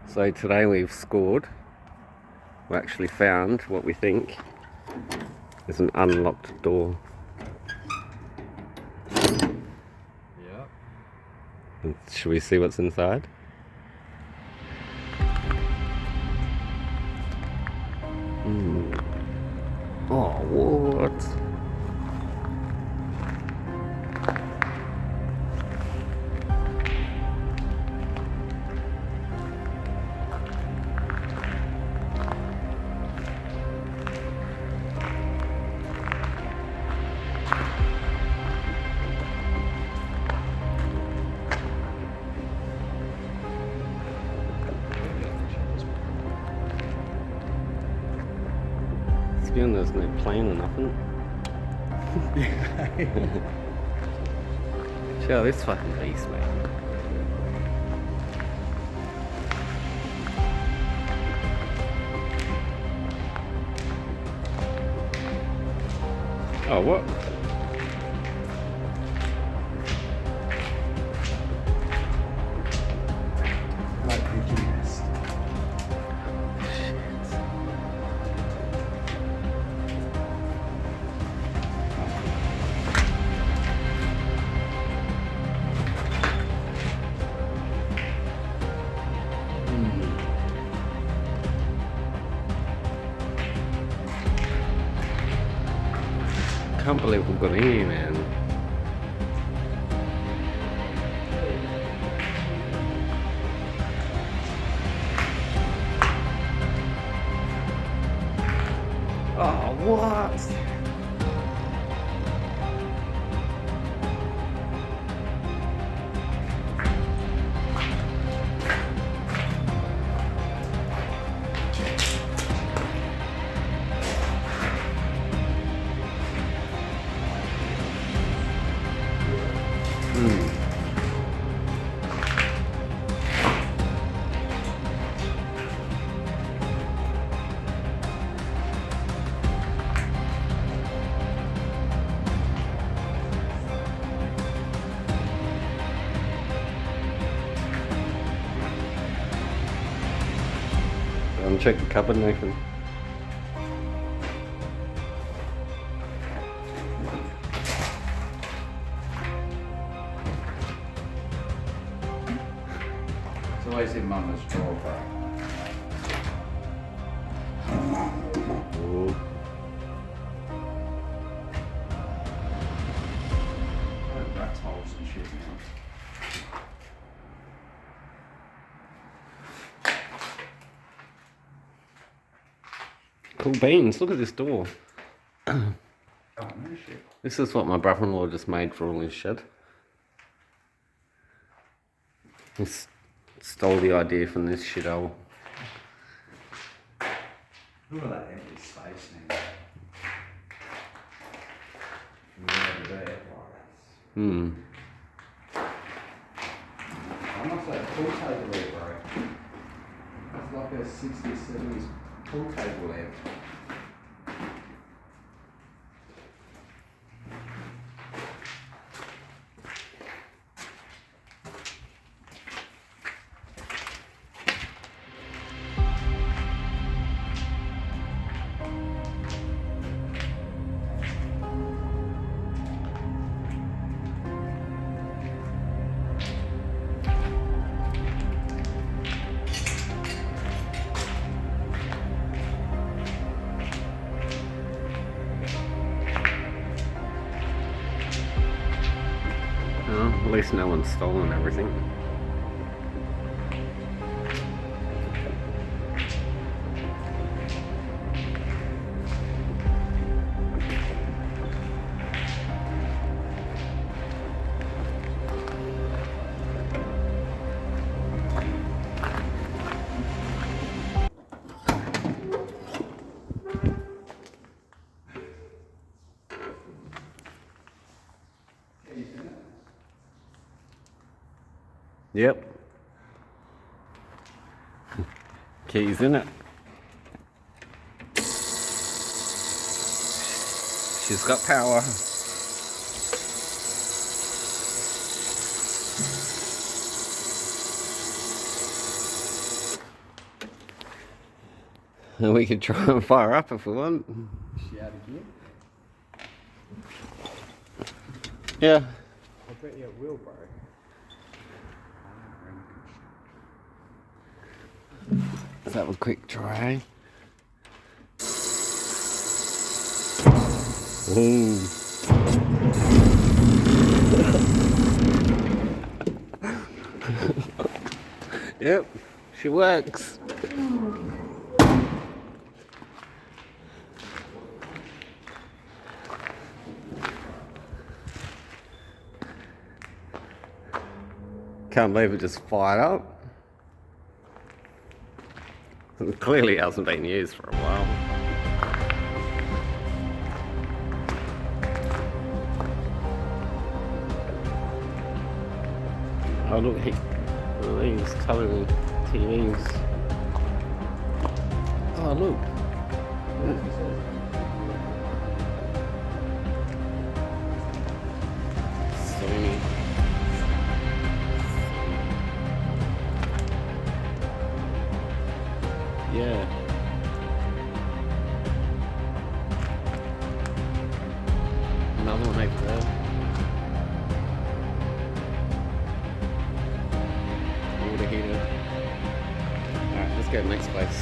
So today we've scored. We actually found what we think is an unlocked door. Yeah. Should we see what's inside? Oh, what? It's beyond there's no plane or nothing. Show this fucking beast, mate. Oh, what? Like Mickey Nest. Can't believe we've got in here, man. Oh, what? Check the cupboard, Nathan. It's always in Mama's drawer, bro. Ooh. Rat holes and shit now. Cool beans, look at this door. Oh, no shit. This is what my brother-in-law just made for all his shit. He stole the idea from this shithole. Look at that empty space now. Over there, like I must have a pool table there, bro. That's like a 60s, 70s pool table there. Oh, at least no one's stolen everything. Yep. Keys in it. She's got power. And we could try and fire up if we want. Is she out of gear? Yeah. I bet you it will, bro. Let's have a quick try. Ooh. Yep, she works. Can't believe it just fired up. It clearly hasn't been used for a while. Oh look, one of these colouring TVs. Oh look. Sony. Yeah. Another one over there. Water heater. Alright, let's go to the next place.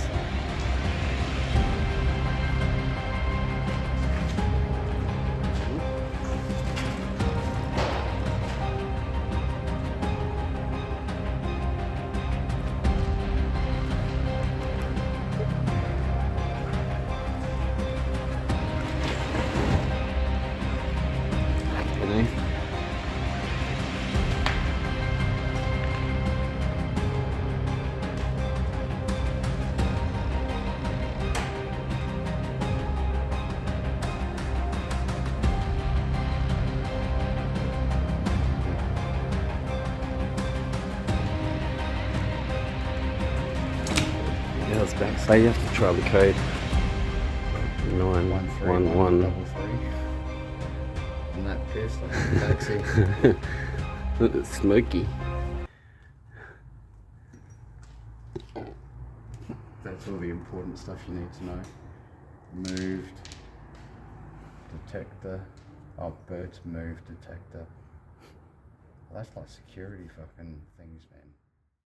Yeah, it's back. So you have to try the code. 911. I'm that pissed. I'm taxi. It's smoky. That's all the important stuff you need to know. Moved. Detector. Oh, birds moved detector. That's like security fucking things, man.